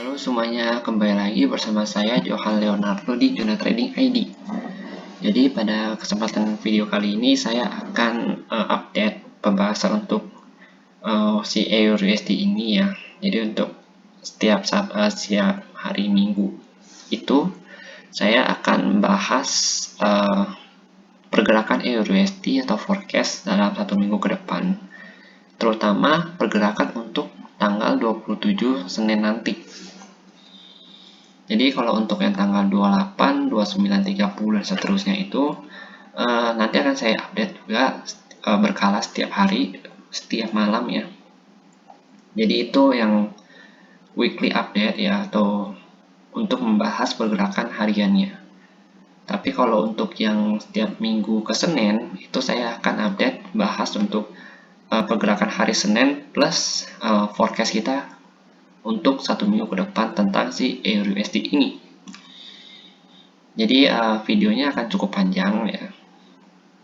Halo semuanya, kembali lagi bersama saya Johan Leonardo di Juna Trading ID. Jadi pada kesempatan video kali ini saya akan update pembahasan untuk si EURUSD ini ya. Jadi untuk setiap hari Minggu itu saya akan bahas pergerakan EURUSD atau forecast dalam 1 minggu ke depan. Terutama pergerakan untuk tanggal 27 Senin nanti. Jadi kalau untuk yang tanggal 28, 29, 30 dan seterusnya itu nanti akan saya update juga berkala setiap hari, setiap malam ya. Jadi itu yang weekly update ya, atau untuk membahas pergerakan hariannya. Tapi kalau untuk yang setiap minggu ke Senin itu saya akan update bahas untuk pergerakan hari Senin plus forecast kita untuk 1 minggu ke depan tentang si EURUSD ini. Jadi videonya akan cukup panjang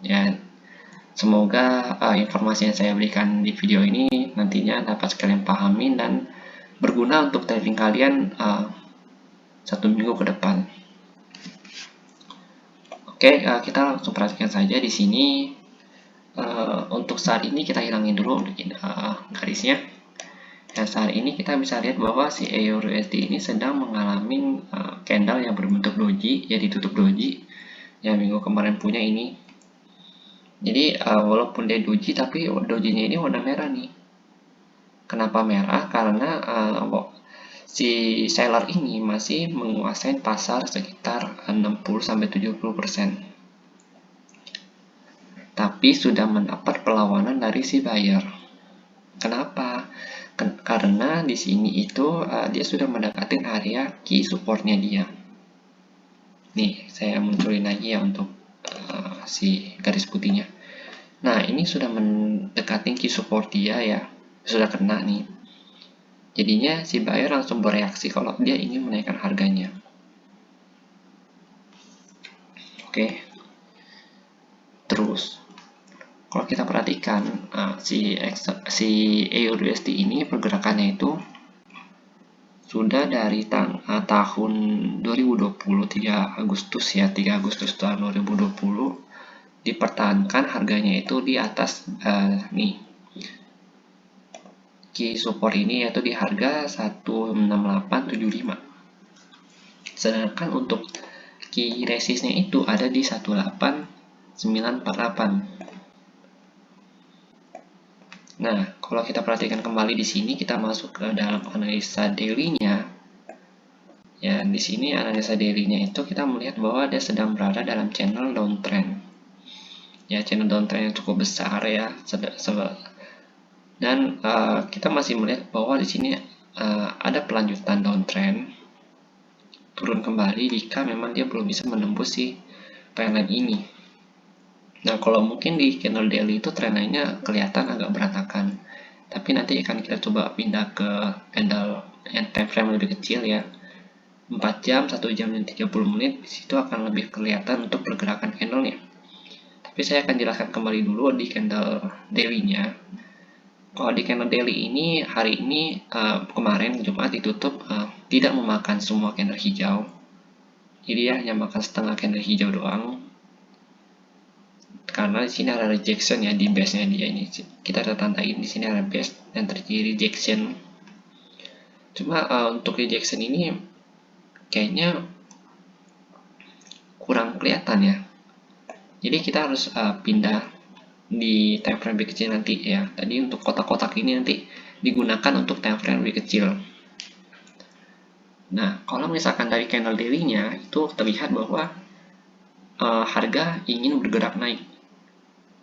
ya. Semoga informasi yang saya berikan di video ini nantinya dapat kalian pahami dan berguna untuk trading kalian 1 minggu ke depan. Oke, kita langsung perhatikan saja di sini. Untuk saat ini kita hilangin dulu garisnya. Dan saat ini kita bisa lihat bahwa si EURUSD ini sedang mengalami candle yang berbentuk doji, ya ditutup doji yang minggu kemarin punya ini. Jadi walaupun dia doji, tapi dojinya ini warna merah nih. Kenapa merah? Karena si seller ini masih menguasai pasar sekitar 60-70%. Tapi sudah mendapat perlawanan dari si buyer. Kenapa? Karena di sini itu dia sudah mendekati area key supportnya dia. Nih, saya munculin lagi ya untuk si garis putihnya. Nah, ini sudah mendekati key support dia ya, sudah kena nih. Jadinya si buyer langsung bereaksi kalau dia ingin menaikkan harganya. Oke. Terus kalau kita perhatikan si EURUSD ini pergerakannya itu sudah dari tahun 2020 3 Agustus ya, 3 Agustus tahun 2020 dipertahankan harganya itu di atas nih key support ini, yaitu di harga 16875. Sedangkan untuk key resistnya itu ada di 18948. Nah, kalau kita perhatikan kembali di sini, kita masuk ke dalam analisa daily-nya. Ya, di sini analisa daily-nya itu kita melihat bahwa dia sedang berada dalam channel downtrend. Ya, channel downtrend yang cukup besar ya. Dan kita masih melihat bahwa di sini ada pelanjutan downtrend. Turun kembali jika memang dia belum bisa menembus si trendline ini. Nah, kalau mungkin di candle daily itu trend line-nya kelihatan agak berantakan. Tapi nanti akan kita coba pindah ke candle yang time frame lebih kecil ya. 4 jam, 1 jam, dan 30 menit. Di situ akan lebih kelihatan untuk pergerakan candle-nya. Tapi saya akan jelaskan kembali dulu di candle daily-nya. Kalau di candle daily ini, hari ini kemarin Jumat ditutup tidak memakan semua candle hijau. Jadi dia hanya makan setengah candle hijau doang. Karena di sini ada rejection ya di base-nya dia ini. Kita ada tandai di sini ada base dan terjadi rejection. Cuma untuk rejection ini kayaknya kurang kelihatan ya. Jadi kita harus pindah di time frame lebih kecil nanti ya. Tadi untuk kotak-kotak ini nanti digunakan untuk time frame lebih kecil. Nah, kalau misalkan dari candle daily-nya itu terlihat bahwa harga ingin bergerak naik.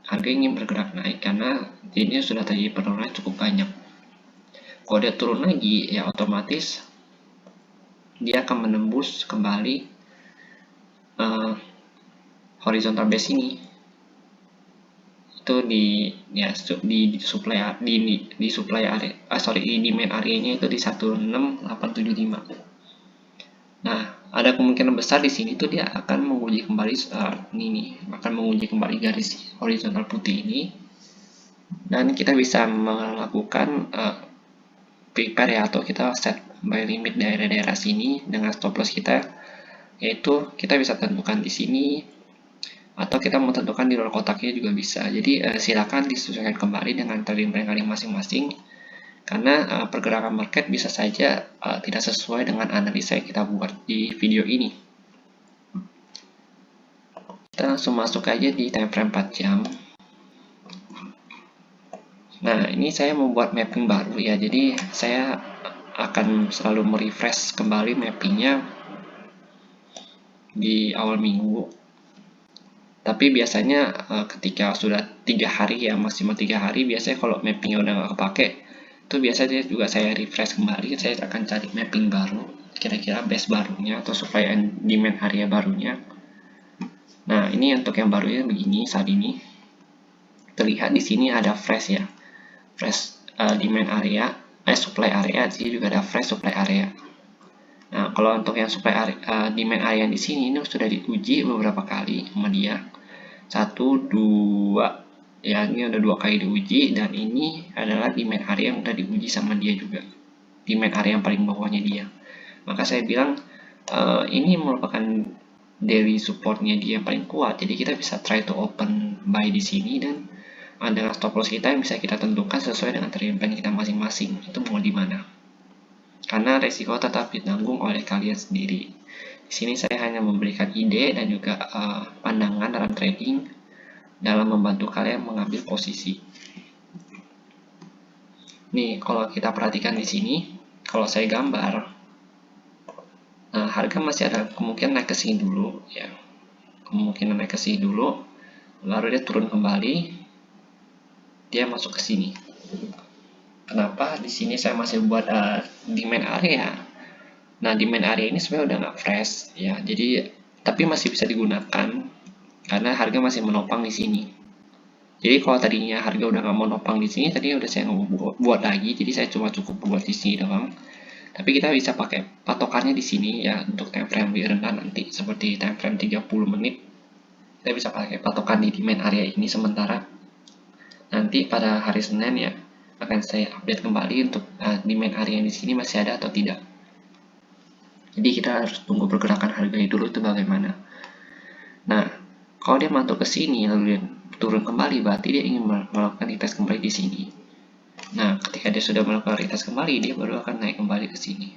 Harga ingin bergerak naik karena ini sudah terjadi penurunan cukup banyak. Kalau dia turun lagi, ya otomatis dia akan menembus kembali horizontal base ini. Itu di supply area, di demand areanya itu di 16875. Nah, ada kemungkinan besar di sini tuh dia akan menguji kembali garis horizontal putih ini, dan kita bisa melakukan prepare ya, atau kita set buy limit daerah-daerah sini dengan stop loss kita, yaitu kita bisa tentukan di sini atau kita mau tentukan di luar kotaknya juga bisa. Jadi silakan disesuaikan kembali dengan trading plan kalian masing-masing, karena pergerakan market bisa saja tidak sesuai dengan analisa yang kita buat di video ini. Kita langsung masuk aja di time frame 4 jam. Nah, ini saya membuat mapping baru ya, jadi saya akan selalu merefresh kembali mappingnya di awal minggu. Tapi biasanya ketika sudah 3 hari ya, maksimal 3 hari, biasanya kalau mappingnya udah nggak kepake, itu biasanya juga saya refresh kembali, saya akan cari mapping baru, kira-kira base barunya atau supply and demand area barunya. Nah, ini untuk yang barunya begini saat ini. Terlihat di sini ada fresh ya. Fresh demand area, supply area, di sini juga ada fresh supply area. Nah, kalau untuk yang supply area, demand area di sini ini sudah diuji beberapa kali sama dia. 1, 2, ya ini udah 2 kali diuji, dan ini adalah demand area yang udah diuji sama dia juga. Demand area yang paling bawahnya dia. Maka saya bilang ini merupakan daily supportnya dia yang paling kuat. Jadi kita bisa try to open buy di sini, dan dengan stop loss kita yang bisa kita tentukan sesuai dengan trading plan kita masing-masing. Itu mau di mana? Karena resiko tetap ditanggung oleh kalian sendiri. Di sini saya hanya memberikan ide dan juga pandangan dalam trading dalam membantu kalian mengambil posisi. Nih, kalau kita perhatikan di sini, kalau saya gambar, nah harga masih ada kemungkinan naik ke sini dulu ya. Kemungkinan naik ke sini dulu, lalu dia turun kembali. Dia masuk ke sini. Kenapa di sini saya masih buat demand area? Nah, demand area ini sebenarnya udah nggak fresh ya. Jadi tapi masih bisa digunakan karena harga masih menopang di sini. Jadi kalau tadinya harga udah nggak menopang di sini, tadi udah saya nggak buat lagi. Jadi saya cuma cukup buat di sini doang. Tapi kita bisa pakai patokannya di sini ya untuk time frame lebih rendah nanti, seperti time frame 30 menit. Kita bisa pakai patokan di demand area ini sementara. Nanti pada hari Senin ya akan saya update kembali untuk demand area di sini masih ada atau tidak. Jadi kita harus tunggu pergerakan harganya dulu itu bagaimana. Nah, kalau dia mantul ke sini lalu dia turun kembali, berarti dia ingin melakukan retest kembali di sini. Nah, ketika dia sudah melakukan retest kembali, dia baru akan naik kembali ke sini.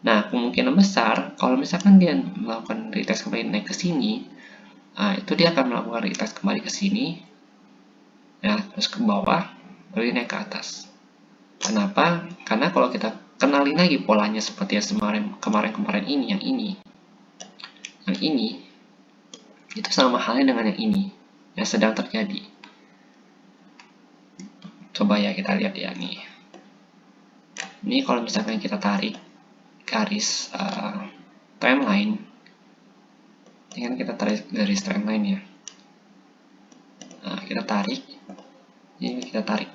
Nah, kemungkinan besar kalau misalkan dia melakukan retest kembali naik ke sini, itu dia akan melakukan retest kembali ke sini. Ya, terus ke bawah, lalu naik ke atas. Kenapa? Karena kalau kita kenalin lagi polanya seperti yang kemarin ini, yang ini, itu sama halnya dengan yang ini, yang sedang terjadi. Coba ya kita lihat ya nih. Ini kalau misalkan kita tarik garis trendline, ini kan kita tarik garis trendline ya. Nah, kita tarik. Ini kita tarik.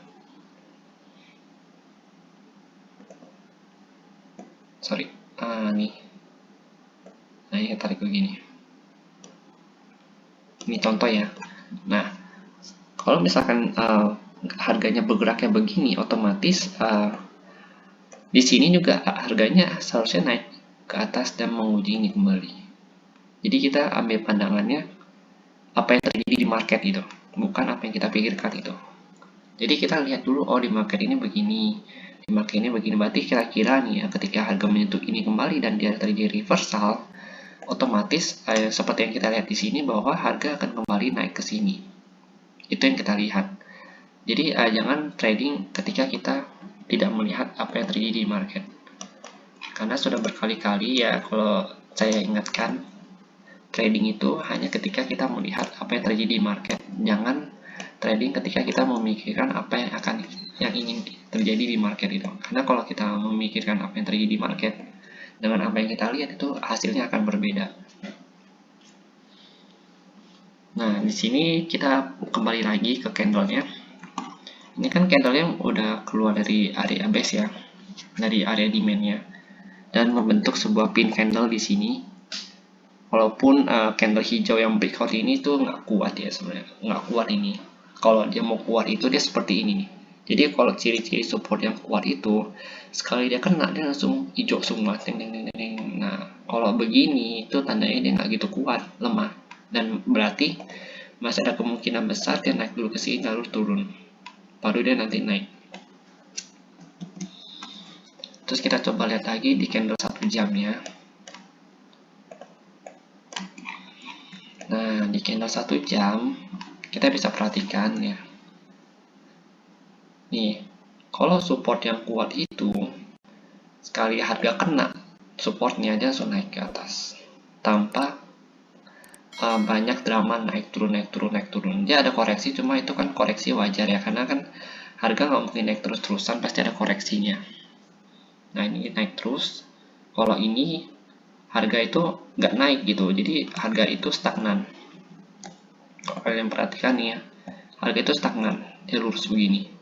Sorry, nih. Nah, ini kita tarik begini. Ini contoh ya. Nah, kalau misalkan harganya bergeraknya begini, otomatis di sini juga harganya seharusnya naik ke atas dan menguji ini kembali. Jadi kita ambil pandangannya apa yang terjadi di market itu, bukan apa yang kita pikirkan itu. Jadi kita lihat dulu, oh di market ini begini, di market ini begini. Berarti kira-kira nih ya, ketika harga menyentuh ini kembali dan dia terjadi reversal, otomatis seperti yang kita lihat di sini bahwa harga akan kembali naik ke sini. Itu yang kita lihat. Jadi jangan trading ketika kita tidak melihat apa yang terjadi di market. Karena sudah berkali-kali ya kalau saya ingatkan, trading itu hanya ketika kita melihat apa yang terjadi di market. Jangan trading ketika kita memikirkan apa yang ingin terjadi di market itu. Karena kalau kita memikirkan apa yang terjadi di market dengan apa yang kita lihat, itu hasilnya akan berbeda. Nah, di sini kita kembali lagi ke candlenya. Ini kan candlenya udah keluar dari area base ya, dari area demandnya, dan membentuk sebuah pin candle di sini. Walaupun candle hijau yang breakout ini tuh nggak kuat ya sebenarnya, nggak kuat ini. Kalau dia mau kuat itu dia seperti ini nih. Jadi kalau ciri-ciri support yang kuat itu sekali dia kena dia langsung hijau semua, teng teng teng teng. Nah, kalau begini itu tandanya dia nggak gitu kuat, lemah, dan berarti masih ada kemungkinan besar dia naik dulu ke sini lalu turun, baru dia nanti naik. Terus kita coba lihat lagi di candle 1 jamnya. Nah, di candle 1 jam kita bisa perhatikan ya. Nih, kalau support yang kuat itu sekali harga kena supportnya dia langsung naik ke atas tanpa banyak drama naik turun naik turun naik turun. Dia ada koreksi, cuma itu kan koreksi wajar ya, karena kan harga nggak mungkin naik terus-terusan, pasti ada koreksinya. Nah, ini naik terus. Kalau ini harga itu nggak naik gitu, jadi harga itu stagnan. Kalau kalian perhatikan nih ya, harga itu stagnan, dia lurus begini.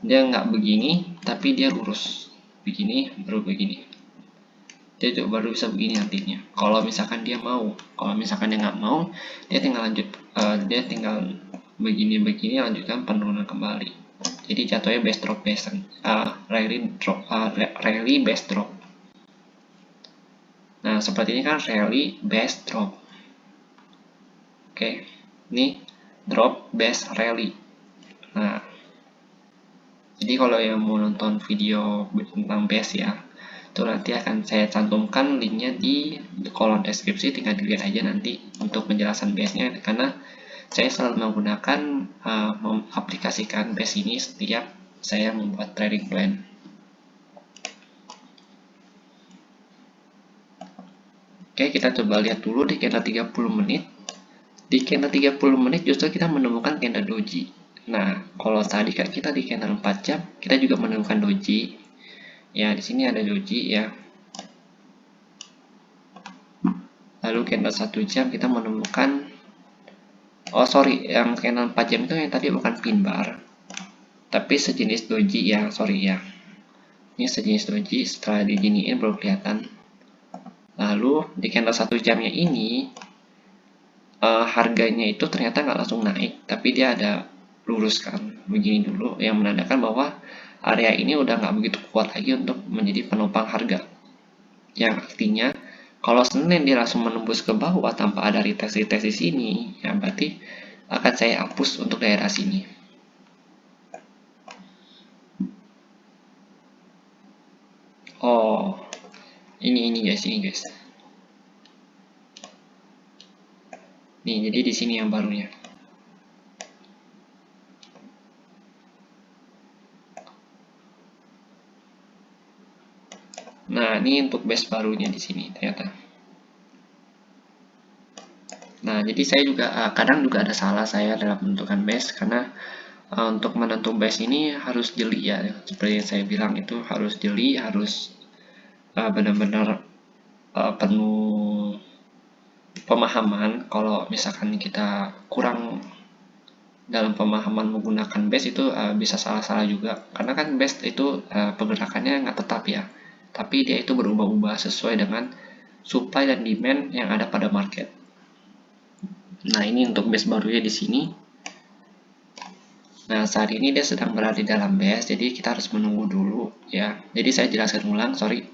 Dia nggak begini, tapi dia lurus begini, baru begini. Dia juga baru bisa begini nantinya. Kalau misalkan dia mau, kalau misalkan dia nggak mau, dia tinggal lanjut, dia tinggal begini-begini, lanjutkan penurunan kembali. Jadi jatuhnya best drop rally best drop. Nah, seperti ini kan rally best drop. Oke, ini drop best rally. Nah, jadi kalau yang mau nonton video tentang best ya, itu nanti akan saya cantumkan linknya di kolom deskripsi, tinggal dilihat aja nanti untuk penjelasan base-nya, karena saya selalu menggunakan mengaplikasikan base ini setiap saya membuat trading plan. Oke, kita coba lihat dulu di candle 30 menit. Di candle 30 menit justru kita menemukan candle doji. Nah, kalau tadi kan kita di candle 4 jam, kita juga menemukan doji. Ya, di sini ada doji ya. Lalu candle 1 jam kita menemukan, oh sorry, yang candle 4 jam itu yang tadi bukan pin bar, tapi sejenis doji ya, sorry ya. Ini sejenis doji, setelah diginiin baru kelihatan. Lalu di candle 1 jamnya ini, harganya itu ternyata nggak langsung naik, tapi dia ada lurus kan, begini dulu, yang menandakan bahwa area ini udah nggak begitu kuat lagi untuk menjadi penopang harga. Yang artinya kalau Senin dia langsung menembus ke bawah tanpa ada retest di sini, ya berarti akan saya hapus untuk daerah sini. Oh, ini guys, ini guys. Nih, jadi di sini yang barunya. Nah, ini untuk base barunya di sini ternyata. Nah, jadi saya juga kadang juga ada salah saya dalam menentukan base, karena untuk menentukan base ini harus jeli ya, seperti yang saya bilang itu harus jeli, harus benar-benar penuh pemahaman. Kalau misalkan kita kurang dalam pemahaman menggunakan base itu bisa salah-salah juga, karena kan base itu pergerakannya nggak tetap ya, tapi dia itu berubah-ubah sesuai dengan supply dan demand yang ada pada market. Nah, ini untuk base barunya di sini. Nah, saat ini dia sedang berada di dalam base, jadi kita harus menunggu dulu ya. Jadi saya jelaskan ulang, sorry.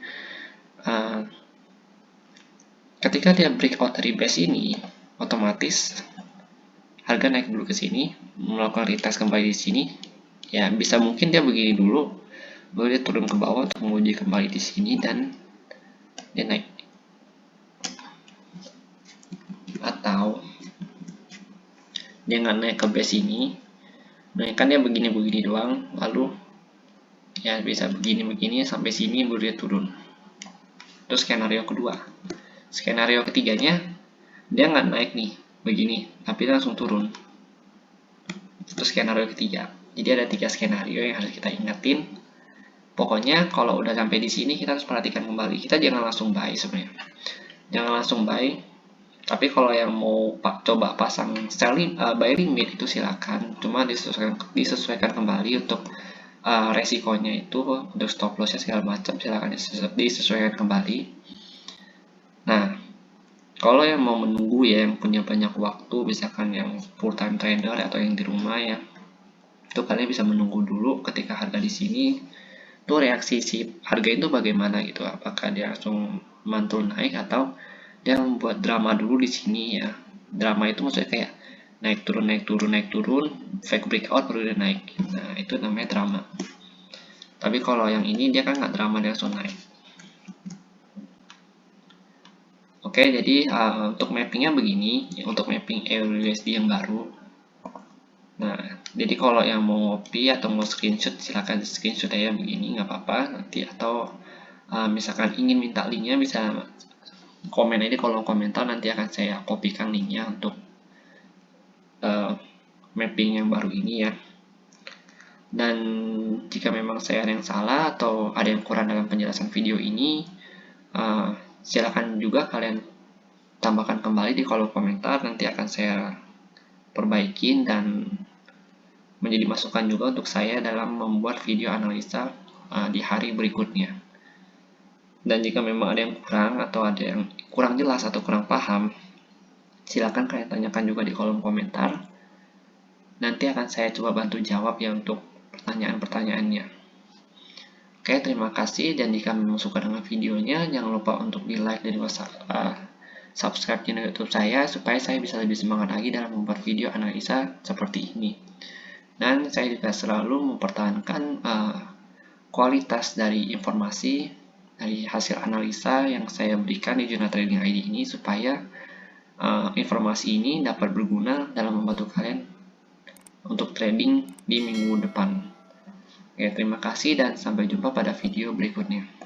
Ketika dia breakout dari base ini, otomatis harga naik dulu ke sini, melakukan retest kembali di sini. Ya, bisa mungkin dia begini dulu, baru dia turun ke bawah untuk menguji kembali di sini dan dia naik. Atau dia nggak naik ke base ini, nah kan dia begini-begini doang, lalu ya bisa begini-begini sampai sini baru dia turun. Terus skenario kedua, skenario ketiganya dia nggak naik nih begini, tapi langsung turun. Terus skenario ketiga. Jadi ada 3 skenario yang harus kita ingatin. Pokoknya kalau udah sampai di sini kita harus perhatikan kembali. Kita jangan langsung buy sebenarnya. Jangan langsung buy. Tapi kalau yang mau coba pasang buy limit itu silakan. Cuma disesuaikan kembali untuk resikonya itu, untuk stop lossnya segala macam silakan disesuaikan kembali. Nah, kalau yang mau menunggu ya, yang punya banyak waktu, misalkan yang full time trader atau yang di rumah ya, Itu kalian bisa menunggu dulu ketika harga di sini tuh reaksi si harga itu bagaimana gitu, apakah dia langsung mantul naik atau dia membuat drama dulu di sini ya. Drama itu maksudnya kayak naik turun naik turun naik turun, fake breakout baru dia naik. Nah itu namanya drama. Tapi kalau yang ini dia kan nggak drama, dia langsung naik. Oke, jadi untuk mappingnya begini, untuk mapping EURUSD yang baru. Nah, jadi kalau yang mau ngopi atau mau screenshot, silahkan screenshot aja begini, nggak apa-apa nanti. Atau misalkan ingin minta linknya, bisa komen aja di kolom komentar, nanti akan saya kopikan linknya untuk mapping yang baru ini ya. Dan jika memang saya ada yang salah atau ada yang kurang dalam penjelasan video ini, silakan juga kalian tambahkan kembali di kolom komentar, nanti akan saya perbaikin dan menjadi masukan juga untuk saya dalam membuat video analisa di hari berikutnya. Dan jika memang ada yang kurang atau ada yang kurang jelas atau kurang paham, silakan kalian tanyakan juga di kolom komentar. Nanti akan saya coba bantu jawab ya untuk pertanyaan-pertanyaannya. Oke, terima kasih, dan jika memang suka dengan videonya, jangan lupa untuk di like dan subscribe channel YouTube saya supaya saya bisa lebih semangat lagi dalam membuat video analisa seperti ini. Dan saya juga selalu mempertahankan kualitas dari informasi dari hasil analisa yang saya berikan di Jurnal Trading ID ini, supaya informasi ini dapat berguna dalam membantu kalian untuk trading di minggu depan. Oke, terima kasih dan sampai jumpa pada video berikutnya.